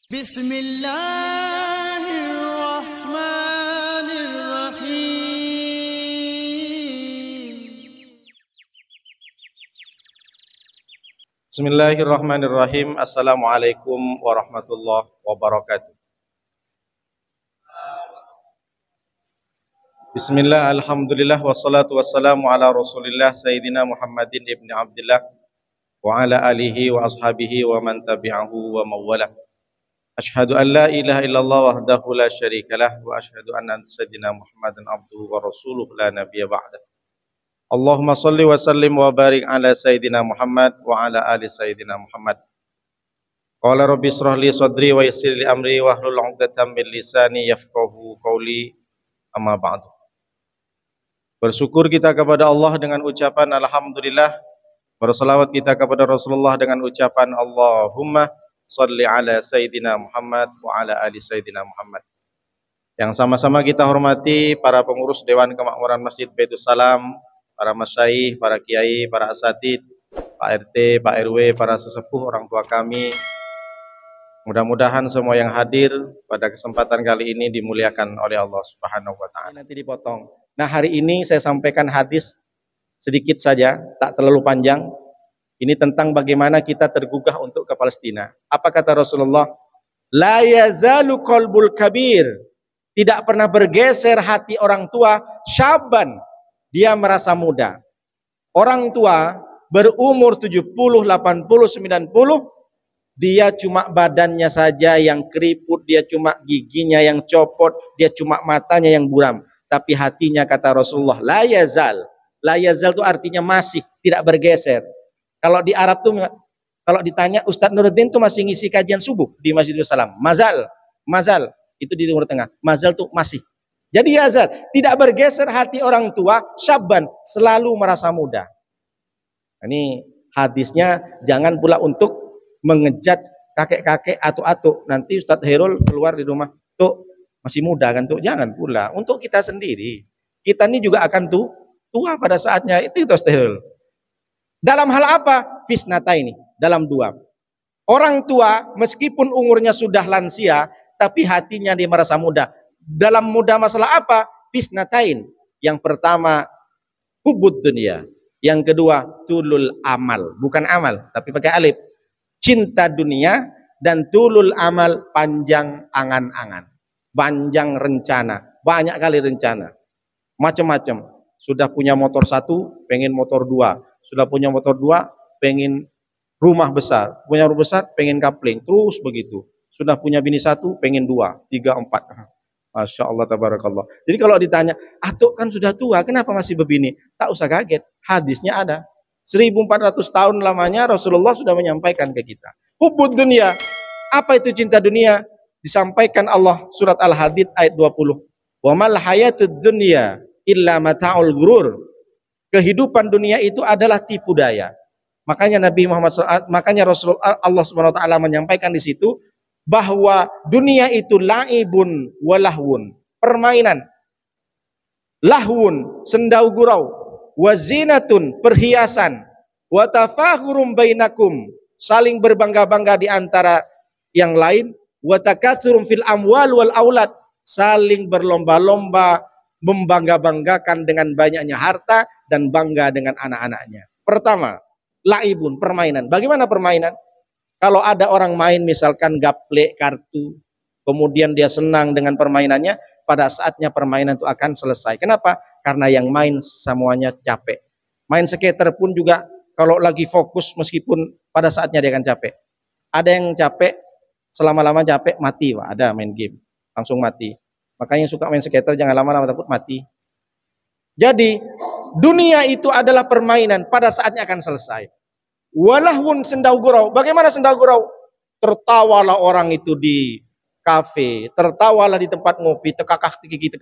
Bismillahirrahmanirrahim. Bismillahirrahmanirrahim. Assalamualaikum warahmatullahi wabarakatuh. Bismillah, alhamdulillah, wassalatu wassalamu ala rasulillah Sayyidina Muhammadin ibni Abdillah wa ala alihi wa ashabihi wa man tabi'ahu wa mawalah. Ashhadu an la ilaha illallah wahdahu la syarikalah wa ashhadu anna Sayyidina Muhammadan abduhu wa rasuluh la nabiyya ba'dah. Allahumma salli wa sallim wa barik ala Sayyidina Muhammad wa ala ali Sayyidina Muhammad. Qala rabbi israh li sadri wa yassir li amri wa hlul 'uqdatam min lisani yafqahu qawli, amma ba'du. Bersyukur kita kepada Allah dengan ucapan alhamdulillah. Berselawat kita kepada Rasulullah dengan ucapan Allahumma shalli ala Sayyidina Muhammad wa ala ali Sayyidina Muhammad. Yang sama-sama kita hormati para pengurus Dewan Kemakmuran Masjid Baitul Salam, para masyaikh, para kiai, para asatid, Pak RT, Pak RW, para sesepuh, orang tua kami. Mudah-mudahan semua yang hadir pada kesempatan kali ini dimuliakan oleh Allah Subhanahu wa taala. Nanti dipotong. Nah, hari ini saya sampaikan hadis sedikit saja, tak terlalu panjang. Ini tentang bagaimana kita tergugah untuk ke Palestina. Apa kata Rasulullah? La yazalu qalbul kabir. Tidak pernah bergeser hati orang tua syaban. Dia merasa muda. Orang tua berumur 70, 80, 90, dia cuma badannya saja yang keriput, dia cuma giginya yang copot, dia cuma matanya yang buram. Tapi hatinya, kata Rasulullah, la yazal. La yazal itu artinya masih, tidak bergeser. Kalau di Arab tuh, kalau ditanya Ustadz Nuruddin tuh masih ngisi kajian subuh di Masjidil Salam. Mazal, mazal itu di Timur Tengah. Mazal tuh masih. Jadi yazal, tidak bergeser hati orang tua, syaban, selalu merasa muda. Ini hadisnya jangan pula untuk mengejat kakek-kakek atau nanti Ustadz Herul keluar di rumah tuh masih muda kan tuh, jangan pula. Untuk kita sendiri, kita ini juga akan tua pada saatnya. Itu Ustadz Herul. Dalam hal apa? Fisnata ini, dalam dua. Orang tua meskipun umurnya sudah lansia, tapi hatinya dia merasa muda. Dalam muda masalah apa? Fisnatain. Yang pertama, hubud dunia. Yang kedua, tulul amal. Bukan amal, tapi pakai alif. Cinta dunia dan tulul amal, panjang angan-angan. Panjang rencana. Banyak kali rencana. Macam-macam. Sudah punya motor satu, pengen motor dua. Sudah punya motor dua, pengen rumah besar. Punya rumah besar, pengen kapling. Terus begitu. Sudah punya bini satu, pengen dua, tiga, empat. Masya Allah, tabarakallah. Jadi kalau ditanya, atuk kan sudah tua, kenapa masih begini? Tak usah kaget, hadisnya ada. 1400 tahun lamanya Rasulullah sudah menyampaikan ke kita. Hubud dunia. Apa itu cinta dunia? Disampaikan Allah surat Al-Hadid ayat 20. Wa mal hayatud dunya illa mata'ul ghurur. Kehidupan dunia itu adalah tipu daya. Makanya Nabi Muhammad SAW, makanya Rasulullah Allah Subhanahu wa taala menyampaikan di situ bahwa dunia itu laibun walahwun, permainan. Lahwun, sendau gurau, wazinatun, perhiasan, wa tafakhurum bainakum, saling berbangga-bangga di antara yang lain, wa takatsurum fil amwal wal aulad, saling berlomba-lomba membangga-banggakan dengan banyaknya harta dan bangga dengan anak-anaknya. Pertama, laibun, permainan. Bagaimana permainan? Kalau ada orang main misalkan gaple kartu, kemudian dia senang dengan permainannya, pada saatnya permainan itu akan selesai. Kenapa? Karena yang main semuanya capek. Main skater pun juga kalau lagi fokus meskipun pada saatnya dia akan capek. Ada yang capek, selama-lama capek, mati. Wah, ada main game, langsung mati. Makanya yang suka main skater jangan lama-lama takut mati. Jadi dunia itu adalah permainan, pada saatnya akan selesai. Walahun, sendau gurau. Bagaimana sendau gurau? Tertawalah orang itu di kafe, tertawalah di tempat ngopi, tekakak gigi.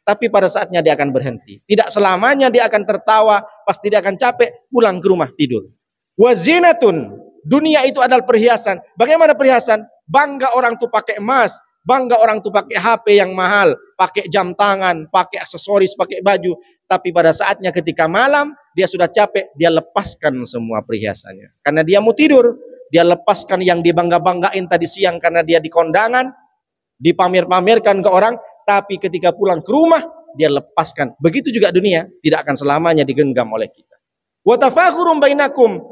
Tapi pada saatnya dia akan berhenti. Tidak selamanya dia akan tertawa, pasti dia akan capek, pulang ke rumah tidur. Wazinatun, dunia itu adalah perhiasan. Bagaimana perhiasan? Bangga orang tuh pakai emas, bangga orang tuh pakai HP yang mahal, pakai jam tangan, pakai aksesoris, pakai baju. Tapi pada saatnya ketika malam dia sudah capek, dia lepaskan semua perhiasannya. Karena dia mau tidur. Dia lepaskan yang dibangga-banggain tadi siang karena dia di kondangan, dipamer-pamerkan ke orang, tapi ketika pulang ke rumah dia lepaskan. Begitu juga dunia, tidak akan selamanya digenggam oleh kita. Wa tafakhurum bainakum,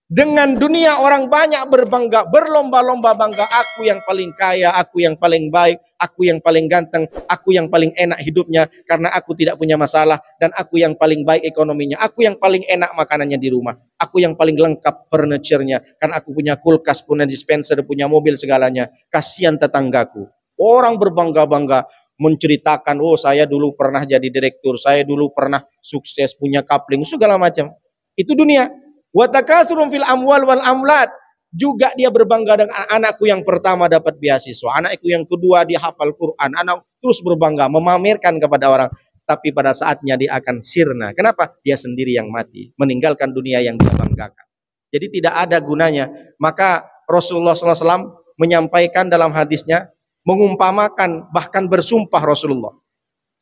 dengan dunia orang banyak berbangga, berlomba-lomba bangga, aku yang paling kaya, aku yang paling baik, aku yang paling ganteng, aku yang paling enak hidupnya karena aku tidak punya masalah, dan aku yang paling baik ekonominya, aku yang paling enak makanannya di rumah, aku yang paling lengkap furniture-nya karena aku punya kulkas, punya dispenser, punya mobil segalanya. Kasihan tetanggaku. Orang berbangga-bangga menceritakan, oh saya dulu pernah jadi direktur, saya dulu pernah sukses, punya kapling, segala macam. Itu dunia. Wa takatsurum fil amwal wal amlad, juga dia berbangga dengan anakku yang pertama dapat beasiswa, anakku yang kedua dia hafal Quran, anak terus berbangga memamerkan kepada orang, tapi pada saatnya dia akan sirna. Kenapa? Dia sendiri yang mati, meninggalkan dunia yang dia banggakan. Jadi tidak ada gunanya. Maka Rasulullah SAW menyampaikan dalam hadisnya, mengumpamakan, bahkan bersumpah Rasulullah,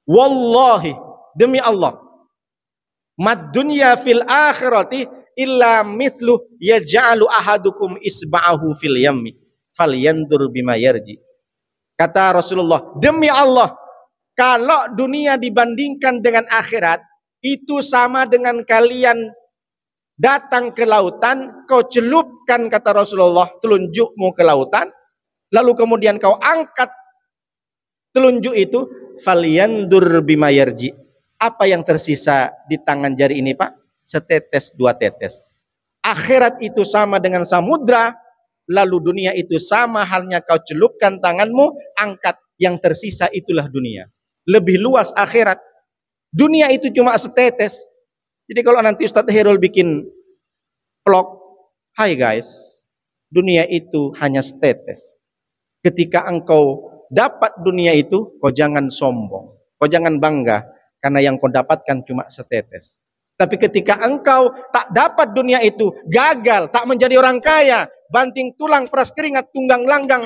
wallahi, demi Allah, mad dunya fil akhirati illa mithlu yaj'alu ahadukum isba'ahu fil yammi falyandur bima yarji. Kata Rasulullah, demi Allah, kalau dunia dibandingkan dengan akhirat, itu sama dengan kalian datang ke lautan, kau celupkan, kata Rasulullah, telunjukmu ke lautan, lalu kemudian kau angkat telunjuk itu, falyandur bima yarji. Apa yang tersisa di tangan jari ini, Pak? Setetes, dua tetes. Akhirat itu sama dengan samudra, lalu dunia itu sama halnya, kau celupkan tanganmu, angkat, yang tersisa itulah dunia. Lebih luas akhirat. Dunia itu cuma setetes. Jadi kalau nanti Ustadz Herul bikin vlog, hai guys, dunia itu hanya setetes. Ketika engkau dapat dunia itu, kau jangan sombong, kau jangan bangga, karena yang kau dapatkan cuma setetes. Tapi ketika engkau tak dapat dunia itu, gagal, tak menjadi orang kaya, banting tulang, peras keringat, tunggang langgang,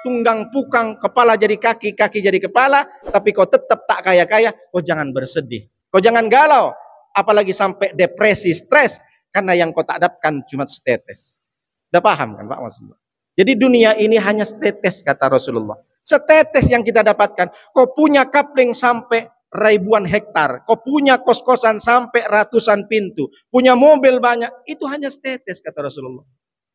tunggang pukang, kepala jadi kaki, kaki jadi kepala, tapi kau tetap tak kaya-kaya, kau jangan bersedih, kau jangan galau, apalagi sampai depresi, stres, karena yang kau tak dapatkan cuma setetes. Udah paham kan Pak maksudnya? Jadi dunia ini hanya setetes, kata Rasulullah. Setetes yang kita dapatkan. Kau punya kapling sampai ribuan hektar, kau punya kos-kosan sampai ratusan pintu, punya mobil banyak, itu hanya setetes, kata Rasulullah.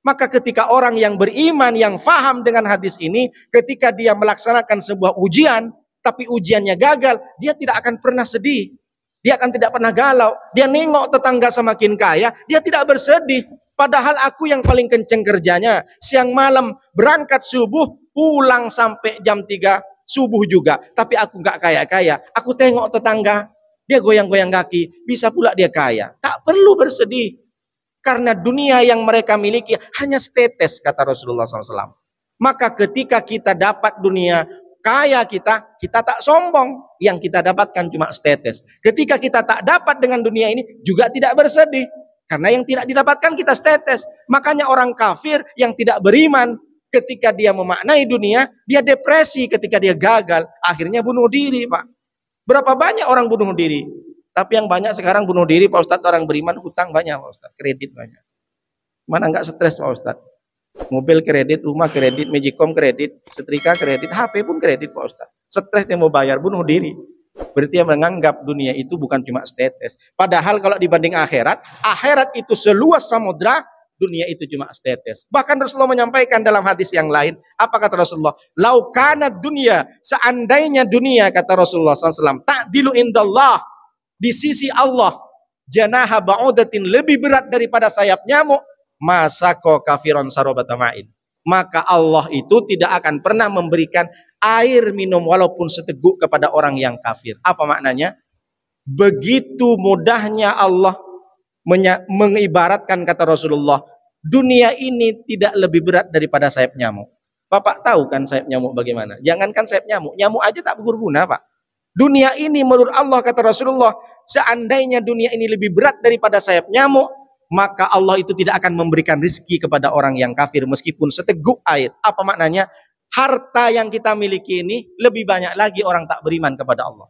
Maka ketika orang yang beriman, yang faham dengan hadis ini, ketika dia melaksanakan sebuah ujian, tapi ujiannya gagal, dia tidak akan pernah sedih, dia akan tidak pernah galau. Dia nengok tetangga semakin kaya, dia tidak bersedih, padahal aku yang paling kenceng kerjanya, siang malam berangkat subuh, pulang sampai jam 3 subuh juga, tapi aku nggak kaya-kaya. Aku tengok tetangga, dia goyang-goyang kaki, bisa pula dia kaya. Tak perlu bersedih, karena dunia yang mereka miliki hanya setetes, kata Rasulullah SAW. Maka ketika kita dapat dunia kaya kita tak sombong, yang kita dapatkan cuma setetes. Ketika kita tak dapat dengan dunia ini, juga tidak bersedih, karena yang tidak didapatkan kita setetes. Makanya orang kafir yang tidak beriman, ketika dia memaknai dunia, dia depresi ketika dia gagal, akhirnya bunuh diri, Pak. Berapa banyak orang bunuh diri? Tapi yang banyak sekarang bunuh diri, Pak Ustadz, orang beriman, hutang banyak, Pak Ustadz, kredit banyak. Mana nggak stres, Pak Ustadz? Mobil kredit, rumah kredit, Magicom kredit, setrika kredit, HP pun kredit, Pak Ustadz. Stres dia mau bayar, bunuh diri. Berarti dia menganggap dunia itu bukan cuma setetes. Padahal kalau dibanding akhirat, akhirat itu seluas samudra, dunia itu cuma setetes. Bahkan Rasulullah menyampaikan dalam hadis yang lain, apa kata Rasulullah? Laukana dunia, seandainya dunia, kata Rasulullah SAW, ta'dilu indallah, di sisi Allah, janaha ba'udatin, lebih berat daripada sayap nyamuk, masako kafiron sarobatama'in. Maka Allah itu tidak akan pernah memberikan air minum walaupun seteguk kepada orang yang kafir. Apa maknanya? Begitu mudahnya Allah mengibaratkan, kata Rasulullah, dunia ini tidak lebih berat daripada sayap nyamuk. Bapak tahu kan sayap nyamuk bagaimana? Jangankan sayap nyamuk, nyamuk aja tak berguna, Pak. Dunia ini menurut Allah, kata Rasulullah, seandainya dunia ini lebih berat daripada sayap nyamuk, maka Allah itu tidak akan memberikan rizki kepada orang yang kafir meskipun seteguk air. Apa maknanya? Harta yang kita miliki ini lebih banyak lagi orang tak beriman kepada Allah.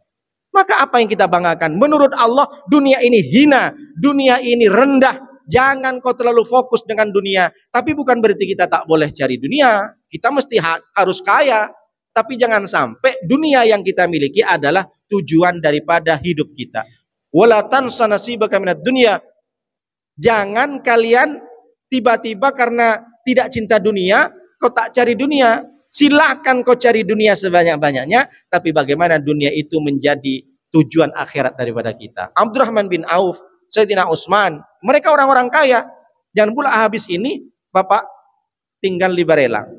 Maka apa yang kita banggakan? Menurut Allah dunia ini hina, dunia ini rendah, jangan kau terlalu fokus dengan dunia. Tapi bukan berarti kita tak boleh cari dunia. Kita mesti harus kaya. Tapi jangan sampai dunia yang kita miliki adalah tujuan daripada hidup kita. Wala tansa nasibaka minad dunya. Jangan kalian tiba-tiba karena tidak cinta dunia, kau tak cari dunia. Silakan kau cari dunia sebanyak-banyaknya, tapi bagaimana dunia itu menjadi tujuan akhirat daripada kita. Abdurrahman bin Auf, Sayyidina Utsman, mereka orang-orang kaya. Jangan pula habis ini Bapak tinggal di Barelang.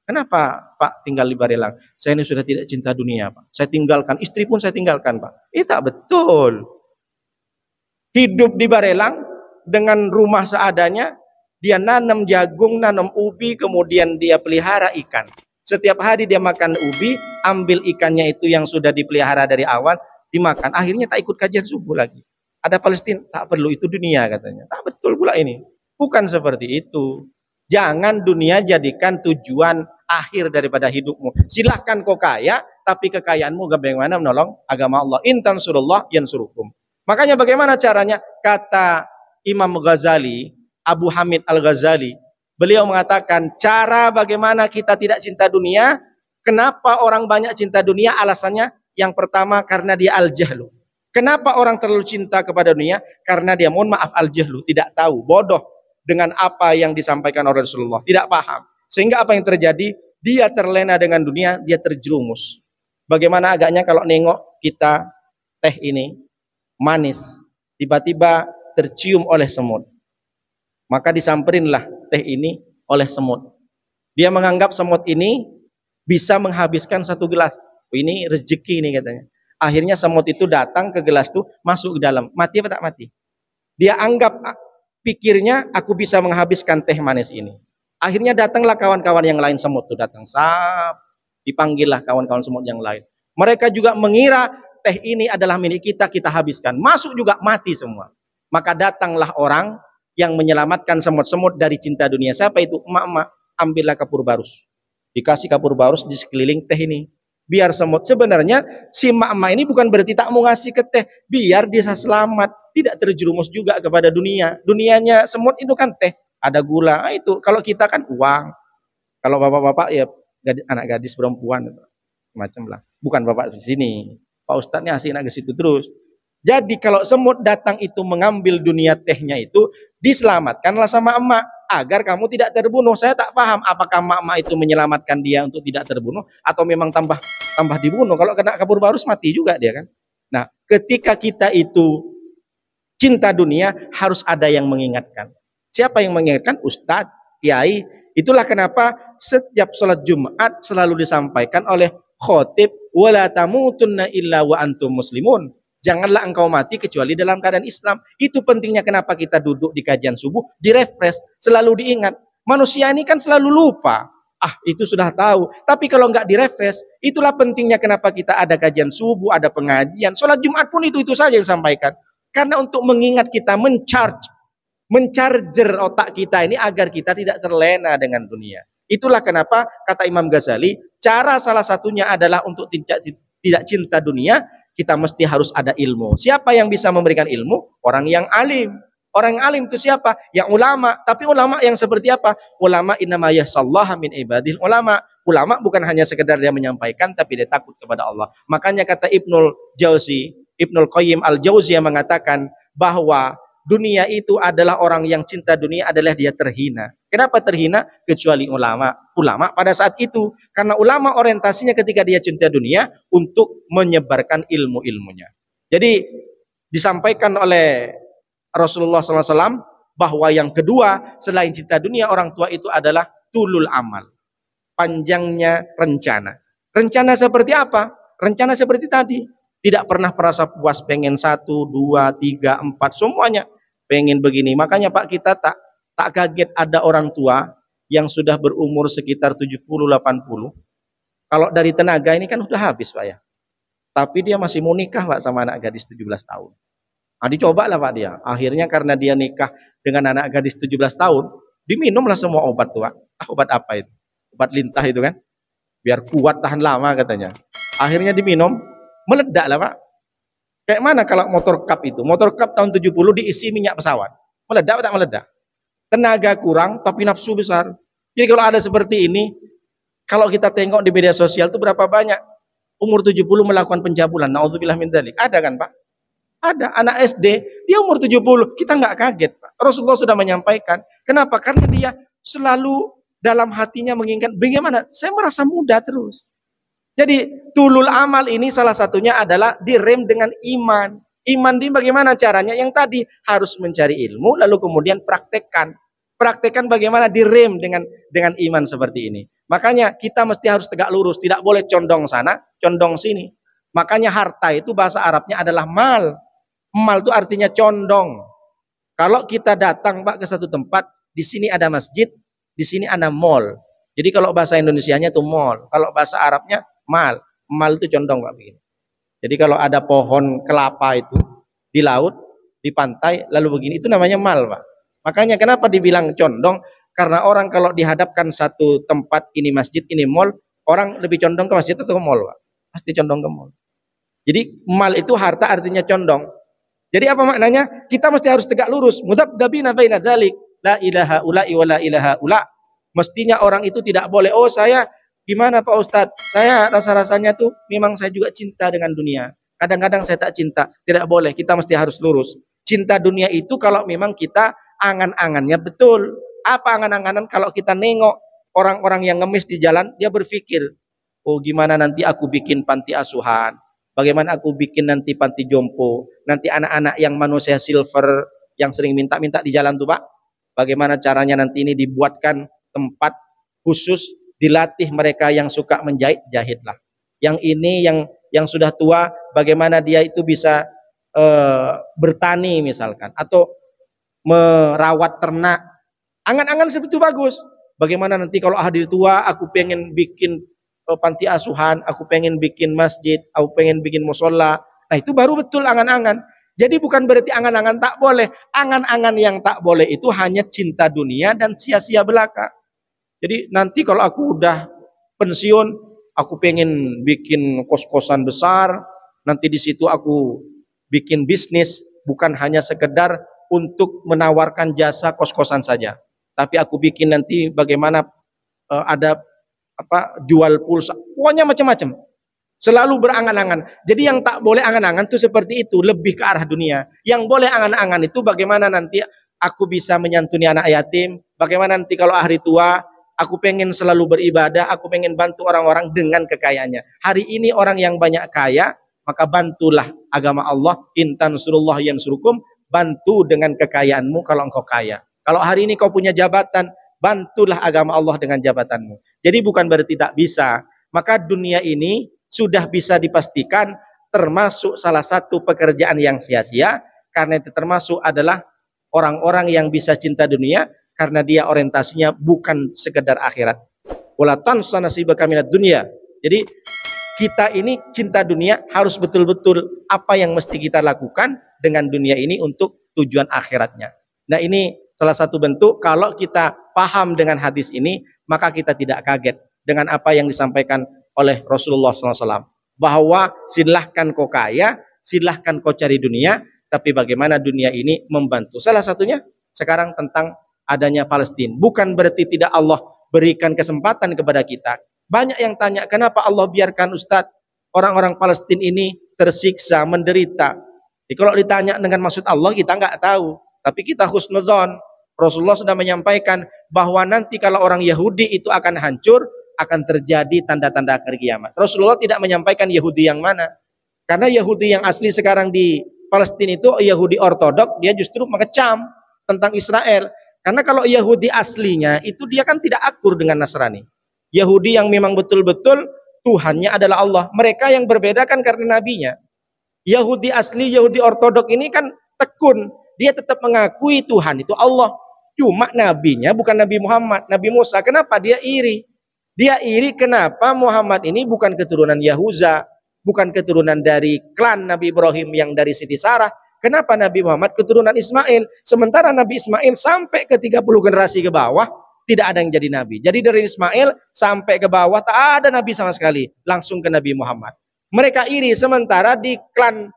Kenapa Pak tinggal di Barelang? Saya ini sudah tidak cinta dunia, Pak. Saya tinggalkan, istri pun saya tinggalkan, Pak. Itu tak betul. Hidup di Barelang dengan rumah seadanya, dia nanam jagung, nanam ubi, kemudian dia pelihara ikan. Setiap hari dia makan ubi, ambil ikannya itu yang sudah dipelihara dari awal, dimakan. Akhirnya tak ikut kajian subuh lagi. Ada Palestina, tak perlu, itu dunia katanya. Tak betul pula ini. Bukan seperti itu. Jangan dunia jadikan tujuan akhir daripada hidupmu. Silahkan kau kaya, tapi kekayaanmu bagaimana menolong agama Allah. In tansurullah yansurukum. Makanya bagaimana caranya? Kata Imam Ghazali, Abu Hamid Al-Ghazali, beliau mengatakan cara bagaimana kita tidak cinta dunia. Kenapa orang banyak cinta dunia? Alasannya yang pertama karena dia al-jahlu. Kenapa orang terlalu cinta kepada dunia? Karena dia, mohon maaf, al-jahlu, tidak tahu, bodoh dengan apa yang disampaikan oleh Rasulullah, tidak paham. Sehingga apa yang terjadi? Dia terlena dengan dunia, dia terjerumus. Bagaimana agaknya kalau nengok kita teh ini manis, tiba-tiba tercium oleh semut. Maka disamperinlah teh ini oleh semut. Dia menganggap semut ini bisa menghabiskan satu gelas. Ini rezeki ini katanya. Akhirnya semut itu datang ke gelas itu, masuk ke dalam. Mati apa tak mati? Dia anggap, pikirnya aku bisa menghabiskan teh manis ini. Akhirnya datanglah kawan-kawan yang lain semut itu datang. Dipanggillah kawan-kawan semut yang lain. Mereka juga mengira teh ini adalah milik kita, kita habiskan. Masuk juga, mati semua. Maka datanglah orang yang menyelamatkan semut-semut dari cinta dunia. Siapa itu? Emak-emak. Ambillah kapur barus. Dikasih kapur barus di sekeliling teh ini. Biar semut. Sebenarnya si emak-emak ini bukan berarti tak mau ngasih ke teh. Biar dia selamat. Tidak terjerumus juga kepada dunia. Dunianya semut itu kan teh. Ada gula. Nah, itu. Kalau kita kan uang. Kalau bapak-bapak ya anak gadis perempuan. Macam lah. Bukan bapak di sini. Pak Ustadznya asik nak ke situ terus. Jadi kalau semut datang itu mengambil dunia tehnya itu, diselamatkanlah sama emak agar kamu tidak terbunuh. Saya tak paham apakah emak-emak itu menyelamatkan dia untuk tidak terbunuh atau memang tambah dibunuh. Kalau kena kabur barus mati juga dia kan. Nah, ketika kita itu cinta dunia harus ada yang mengingatkan. Siapa yang mengingatkan? Ustadz, kiai. Itulah kenapa setiap sholat Jumat selalu disampaikan oleh khotib, wala tamutunna illa wa antum muslimun. Janganlah engkau mati kecuali dalam keadaan Islam. Itu pentingnya kenapa kita duduk di kajian subuh, direfresh, selalu diingat. Manusia ini kan selalu lupa. Itu sudah tahu. Tapi kalau nggak direfresh, itulah pentingnya kenapa kita ada kajian subuh, ada pengajian. Sholat Jumat pun itu saja yang disampaikan. Karena untuk mengingat kita, mencarger otak kita ini agar kita tidak terlena dengan dunia. Itulah kenapa kata Imam Ghazali, cara salah satunya adalah untuk tidak cinta dunia, kita mesti harus ada ilmu. Siapa yang bisa memberikan ilmu? Orang yang alim. Orang yang alim itu siapa? Yang ulama. Tapi ulama yang seperti apa? Ulama innama yahsallaha min ibadil ulama. Ulama bukan hanya sekedar dia menyampaikan, tapi dia takut kepada Allah. Makanya kata Ibnul Qayyim Al-Jauziyah mengatakan bahwa dunia itu adalah orang yang cinta dunia adalah dia terhina. Kenapa terhina? Kecuali ulama. Ulama pada saat itu. Karena ulama orientasinya ketika dia cinta dunia untuk menyebarkan ilmu-ilmunya. Jadi disampaikan oleh Rasulullah SAW bahwa yang kedua selain cinta dunia orang tua itu adalah tulul amal. Panjangnya rencana. Rencana seperti apa? Rencana seperti tadi. Tidak pernah merasa puas, pengen 1, 2, 3, 4 semuanya pengen begini. Makanya Pak kita tak kaget ada orang tua yang sudah berumur sekitar 70-80. Kalau dari tenaga ini kan sudah habis Pak ya. Tapi dia masih mau nikah Pak sama anak gadis 17 tahun. Dicobalah Pak dia. Akhirnya karena dia nikah dengan anak gadis 17 tahun, diminumlah semua obat tuh Pak. Obat apa itu? Obat lintah itu kan. Biar kuat tahan lama katanya. Akhirnya diminum, meledak lah Pak. Kayak mana kalau motor cup itu? Motor cup tahun 70 diisi minyak pesawat. Meledak atau tak meledak? Tenaga kurang tapi nafsu besar. Jadi kalau ada seperti ini, kalau kita tengok di media sosial itu berapa banyak umur 70 melakukan pencabulan. Nauzubillah min dzalik. Ada kan, Pak? Ada anak SD, dia umur 70, kita nggak kaget, Pak. Rasulullah sudah menyampaikan. Kenapa? Karena dia selalu dalam hatinya menginginkan bagaimana saya merasa muda terus. Jadi tulul amal ini salah satunya adalah direm dengan iman. Iman ini bagaimana caranya? Yang tadi harus mencari ilmu lalu kemudian praktekkan. Praktekkan bagaimana direm dengan iman seperti ini. Makanya kita mesti harus tegak lurus, tidak boleh condong sana, condong sini. Makanya harta itu bahasa Arabnya adalah mal. Mal itu artinya condong. Kalau kita datang, Pak, ke satu tempat, di sini ada masjid, di sini ada mall. Jadi kalau bahasa Indonesianya itu mall, kalau bahasa Arabnya mal. Mal itu condong, Pak, begini. Jadi kalau ada pohon kelapa itu di laut, di pantai, lalu begini, itu namanya mal, Pak. Makanya kenapa dibilang condong? Karena orang kalau dihadapkan satu tempat, ini masjid, ini mall, orang lebih condong ke masjid atau ke mall, Pak? Pasti condong ke mall. Jadi mal itu harta artinya condong. Jadi apa maknanya? Kita mesti harus tegak lurus. Mudzabdzabina baina dzalik. La ilaha ula'i wa la ilaha ula'. Mestinya orang itu tidak boleh, oh saya gimana Pak Ustadz? Saya rasa-rasanya tuh memang saya juga cinta dengan dunia. Kadang-kadang saya tak cinta. Tidak boleh, kita mesti harus lurus. Cinta dunia itu kalau memang kita angan-angannya betul. Apa angan-anganan? Kalau kita nengok orang-orang yang ngemis di jalan, dia berpikir, oh gimana nanti aku bikin panti asuhan. Bagaimana aku bikin nanti panti jompo, nanti anak-anak yang manusia silver yang sering minta-minta di jalan tuh Pak. Bagaimana caranya nanti ini dibuatkan tempat khusus, dilatih mereka yang suka menjahit, jahitlah. Yang ini yang sudah tua, bagaimana dia itu bisa bertani misalkan, atau merawat ternak. Angan-angan seperti itu bagus. Bagaimana nanti kalau hari tua aku pengen bikin panti asuhan, aku pengen bikin masjid, aku pengen bikin musola. Nah itu baru betul angan-angan. Jadi bukan berarti angan-angan tak boleh. Angan-angan yang tak boleh itu hanya cinta dunia dan sia-sia belaka. Jadi nanti kalau aku udah pensiun, aku pengen bikin kos-kosan besar, nanti di situ aku bikin bisnis, bukan hanya sekedar untuk menawarkan jasa kos-kosan saja. Tapi aku bikin nanti bagaimana ada jual pulsa, pokoknya macam-macam. Selalu berangan-angan. Jadi yang tak boleh angan-angan itu seperti itu, lebih ke arah dunia. Yang boleh angan-angan itu bagaimana nanti aku bisa menyantuni anak yatim, bagaimana nanti kalau hari tua aku pengen selalu beribadah, aku pengen bantu orang-orang dengan kekayaannya. Hari ini orang yang banyak kaya, maka bantulah agama Allah. In tansurullah yansurukum, bantu dengan kekayaanmu kalau engkau kaya. Kalau hari ini kau punya jabatan, bantulah agama Allah dengan jabatanmu. Jadi bukan berarti tak bisa. Maka dunia ini sudah bisa dipastikan termasuk salah satu pekerjaan yang sia-sia, karena itu termasuk adalah orang-orang yang bisa cinta dunia karena dia orientasinya bukan sekedar akhirat. Wala tansa nasibaka minad dunya. Jadi kita ini cinta dunia harus betul-betul apa yang mesti kita lakukan dengan dunia ini untuk tujuan akhiratnya. Nah ini salah satu bentuk kalau kita paham dengan hadis ini, maka kita tidak kaget dengan apa yang disampaikan oleh Rasulullah SAW. Bahwa silahkan kau kaya, silahkan kau cari dunia, tapi bagaimana dunia ini membantu. Salah satunya sekarang tentang adanya Palestina. Bukan berarti tidak Allah berikan kesempatan kepada kita. Banyak yang tanya, kenapa Allah biarkan Ustadz orang-orang Palestina ini tersiksa, menderita. Jadi kalau ditanya dengan maksud Allah, kita nggak tahu. Tapi kita husnudzon. Rasulullah sudah menyampaikan bahwa nanti kalau orang Yahudi itu akan hancur, akan terjadi tanda-tanda akhir kiamat. Rasulullah tidak menyampaikan Yahudi yang mana. Karena Yahudi yang asli sekarang di Palestina itu Yahudi ortodok, dia justru mengecam tentang Israel. Karena kalau Yahudi aslinya itu dia kan tidak akur dengan Nasrani. Yahudi yang memang betul-betul Tuhannya adalah Allah. Mereka yang berbeda kan karena nabinya. Yahudi asli, Yahudi ortodok ini kan tekun. Dia tetap mengakui Tuhan itu Allah. Cuma nabinya bukan Nabi Muhammad, Nabi Musa. Kenapa? Dia iri. Dia iri kenapa Muhammad ini bukan keturunan Yahuza, bukan keturunan dari klan Nabi Ibrahim yang dari Siti Sarah. Kenapa Nabi Muhammad keturunan Ismail? Sementara Nabi Ismail sampai ke 30 generasi ke bawah tidak ada yang jadi nabi. Jadi dari Ismail sampai ke bawah tak ada nabi sama sekali, langsung ke Nabi Muhammad. Mereka iri, sementara di klan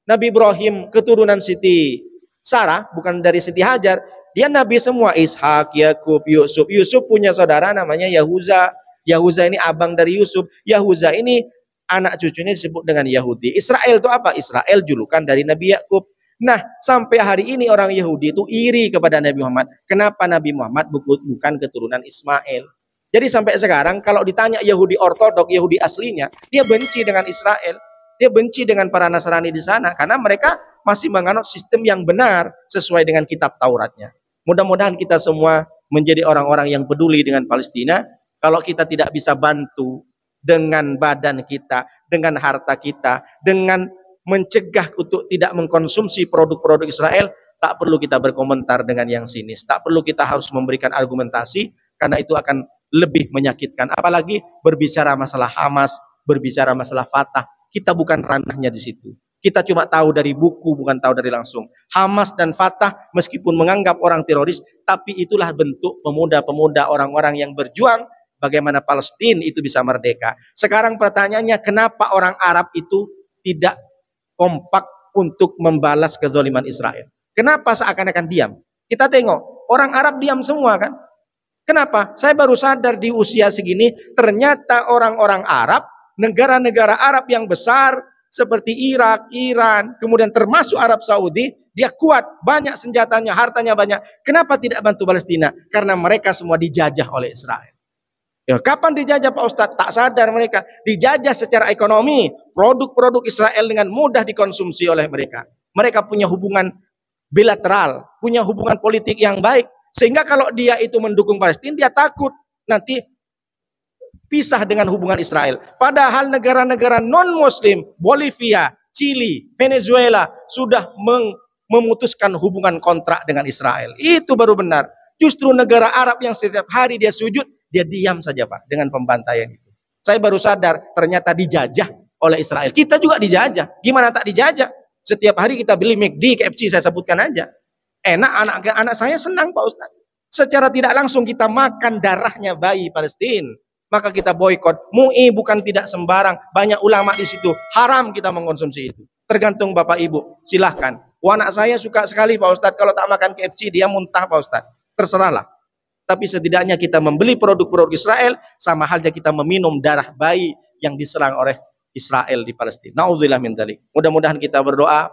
Nabi Ibrahim keturunan Siti Sarah bukan dari Siti Hajar, dia nabi semua. Ishak, Yakub, Yusuf. Yusuf punya saudara namanya Yahuza. Yahuza ini abang dari Yusuf. Yahuza ini anak cucunya disebut dengan Yahudi. Israel itu apa? Israel julukan dari Nabi Yakub. Nah, sampai hari ini orang Yahudi itu iri kepada Nabi Muhammad. Kenapa Nabi Muhammad bukan keturunan Ismail? Jadi sampai sekarang kalau ditanya Yahudi ortodok, Yahudi aslinya, dia benci dengan Israel. Dia benci dengan para Nasrani di sana karena mereka masih menganut sistem yang benar sesuai dengan kitab Tauratnya. Mudah-mudahan kita semua menjadi orang-orang yang peduli dengan Palestina. Kalau kita tidak bisa bantu dengan badan kita, dengan harta kita, dengan mencegah untuk tidak mengkonsumsi produk-produk Israel, tak perlu kita berkomentar dengan yang sinis. Tak perlu kita harus memberikan argumentasi, karena itu akan lebih menyakitkan. Apalagi berbicara masalah Hamas, berbicara masalah Fatah, kita bukan ranahnya di situ. Kita cuma tahu dari buku, bukan tahu dari langsung. Hamas dan Fatah meskipun menganggap orang teroris, tapi itulah bentuk pemuda-pemuda, orang-orang yang berjuang bagaimana Palestina itu bisa merdeka. Sekarang pertanyaannya, kenapa orang Arab itu tidak kompak untuk membalas kezaliman Israel? Kenapa seakan-akan diam? Kita tengok, orang Arab diam semua kan? Kenapa? Saya baru sadar di usia segini, ternyata orang-orang Arab, negara-negara Arab yang besar, seperti Irak, Iran, kemudian termasuk Arab Saudi, dia kuat, banyak senjatanya, hartanya banyak. Kenapa tidak bantu Palestina? Karena mereka semua dijajah oleh Israel. Ya, kapan dijajah Pak Ustadz? Tak sadar mereka. Dijajah secara ekonomi. Produk-produk Israel dengan mudah dikonsumsi oleh mereka. Mereka punya hubungan bilateral, punya hubungan politik yang baik. Sehingga kalau dia itu mendukung Palestina, dia takut nanti pisah dengan hubungan Israel. Padahal negara-negara non-Muslim, Bolivia, Chili, Venezuela, sudah memutuskan hubungan kontrak dengan Israel. Itu baru benar. Justru negara Arab yang setiap hari dia sujud, dia diam saja Pak dengan pembantaian itu. Saya baru sadar ternyata dijajah oleh Israel. Kita juga dijajah. Gimana tak dijajah? Setiap hari kita beli McD, KFC, saya sebutkan aja. Enak, anak saya senang Pak Ustadz. Secara tidak langsung kita makan darahnya bayi Palestina. Maka kita boykot. MUI bukan tidak sembarang. Banyak ulama di situ. Haram kita mengkonsumsi itu. Tergantung Bapak Ibu. Silahkan. Anak saya suka sekali Pak Ustadz. Kalau tak makan KFC dia muntah Pak Ustadz. Terserahlah. Tapi setidaknya kita membeli produk-produk Israel, sama halnya kita meminum darah bayi yang diserang oleh Israel di Palestina. Na'udzubillah min dzalik. Mudah-mudahan kita berdoa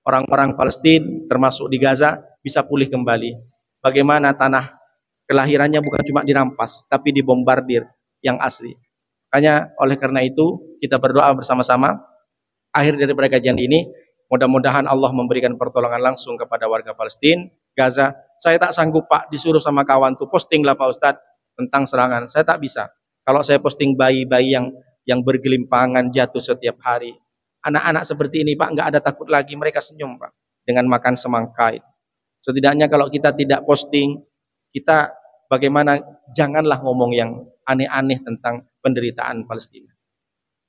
orang-orang Palestina termasuk di Gaza bisa pulih kembali. Bagaimana tanah kelahirannya bukan cuma dirampas, tapi dibombardir yang asli. Makanya oleh karena itu kita berdoa bersama-sama. Akhir dari kajian ini, mudah-mudahan Allah memberikan pertolongan langsung kepada warga Palestina, Gaza. Saya tak sanggup Pak, disuruh sama kawan tuh postinglah Pak Ustadz tentang serangan. Saya tak bisa. Kalau saya posting bayi-bayi yang bergelimpangan jatuh setiap hari, anak-anak seperti ini Pak nggak ada takut lagi, mereka senyum Pak dengan makan semangka. Setidaknya kalau kita tidak posting, kita bagaimana janganlah ngomong yang aneh-aneh tentang penderitaan Palestina.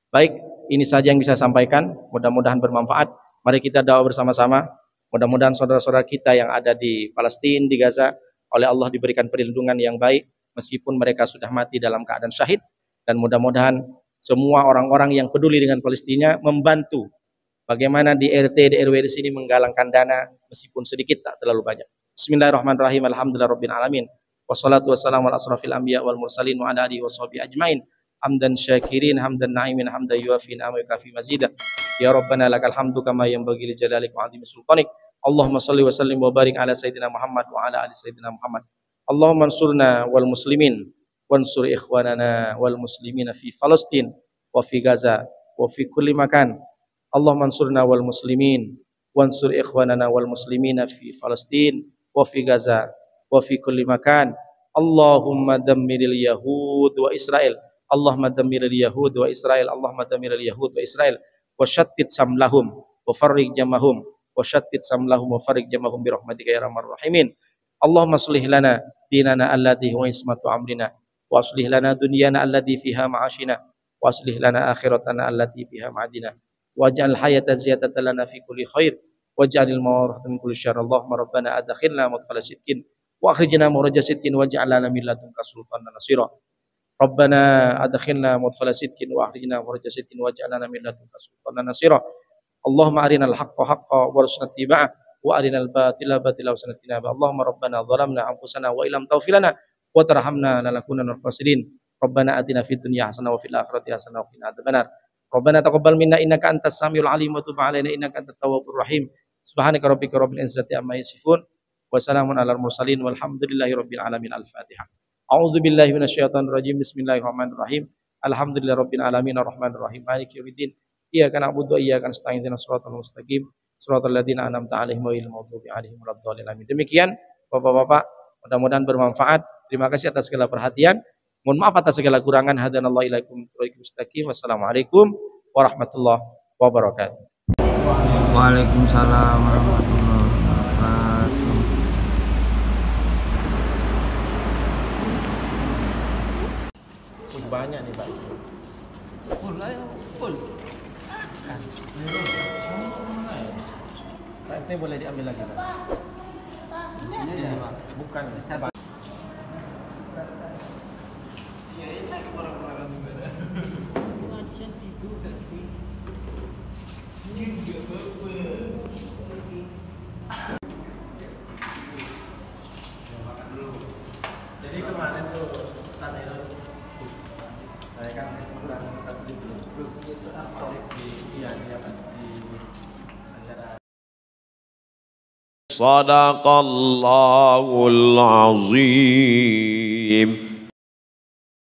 Baik, ini saja yang bisa saya sampaikan. Mudah-mudahan bermanfaat. Mari kita doa bersama-sama. Mudah-mudahan saudara-saudara kita yang ada di Palestina, di Gaza, oleh Allah diberikan perlindungan yang baik, meskipun mereka sudah mati dalam keadaan syahid. Dan mudah-mudahan semua orang-orang yang peduli dengan Palestina membantu bagaimana di RT, di RW di sini menggalangkan dana, meskipun sedikit tak terlalu banyak. Bismillahirrahmanirrahim. Alhamdulillahirabbil alamin. Wassalatu wassalamu ala asrofil anbiya wal mursalin wa ala alihi washabihi ajmain. Hamdan syakirin, hamdan na'imin, hamdan yuafi ni'ama yukafi mazidah. Ya Rabbana lakal hamdu kama yanbaghi li jalalik wa 'azimi sultanik. Allahumma shalli wa sallim wa barik ala sayyidina Muhammad wa ala ali sayyidina Muhammad. Allahumma ansurna wal muslimin wansur ikhwanana wal muslimina fi Palestin wa fi Gaza wa fi kulli makan. Allahumma ansurna wal muslimin wansur ikhwanana wal muslimina fi Palestin wa fi Gaza wa fi kulli makan. Allahumma dammiril yahud wa Israel. Allahumma dammiril yahud wa Israel. Allahumma dammiril yahud wa Israel. Wa shattit samlahum wa farriq jamahum wa shattit samlahum wa farriq jamahum bi rahmatika ya arhamar rahimin. Allahumma aslih lana dinana alladhi huwa ismatu amrina wa aslih lana dunyana alladhi fiha ma'ashina wa aslih lana akhiratana allati fiha ma'adina waj'al hayata ziyadatan lana fi kulli khair waj'alil mawrahata min kulli syarr. Allahumma rabbana adkhilna mudkhala sidqin wa akhrijna mukhraja sidqin waj'al lana min ladunka sultanan nasira. Rabbana adkhilna mudkhala sidqin wa akhrijna mukhraja sidqin waj'al lana min ladunka sultanan nasira. Allahumma arinal haqqa haqqan warzuqna ittiba'ah wa arinal batila batila wasnatina. Allahumma rabbana zalamna anfusana wa illam taghfir lana wa tarhamna lanakunanna minal khasirin. Rabbana atina fid dunya hasanah wa fil akhirati hasanah wa qina adzabannar. Rabbana taqabbal minna innaka antas samiul alim wa tub alaina innaka antat tawwabur rahim. Subhanaka rabbika rabbil izzati amma yasifun wa salamun alal mursalin walhamdulillahi rabbil alamin. Al-Fatihah. A'udzu billahi minasyaitonir rajim. Bismillahirrahmanirrahim. Alhamdulillahi rabbil alamin arrahmanir rahim maliki yaumiddin. Iyyaka na'budu wa iyyaka nasta'in ihdinas siratal mustaqim siratal ladzina an'amta 'alaihim ghairil maghdubi 'alaihim waladdallin. Amin. Demikian Bapak-bapak, mudah-mudahan bermanfaat. Terima kasih atas segala perhatian. Mohon maaf atas segala kurangan. Hadanallahu ilaikum thoriqul mustaqim. Wassalamualaikum warahmatullahi wabarakatuh. Waalaikumsalam warahmatullahi wabarakatuh. Banyak nih Pak. Full ayo, full. Pak, itu boleh diambil lagi Pak. Ini Pak. Bukan. Jadi kemarin tuh tanya saya kan kurang tertib di acara. Sadaqallahul azim.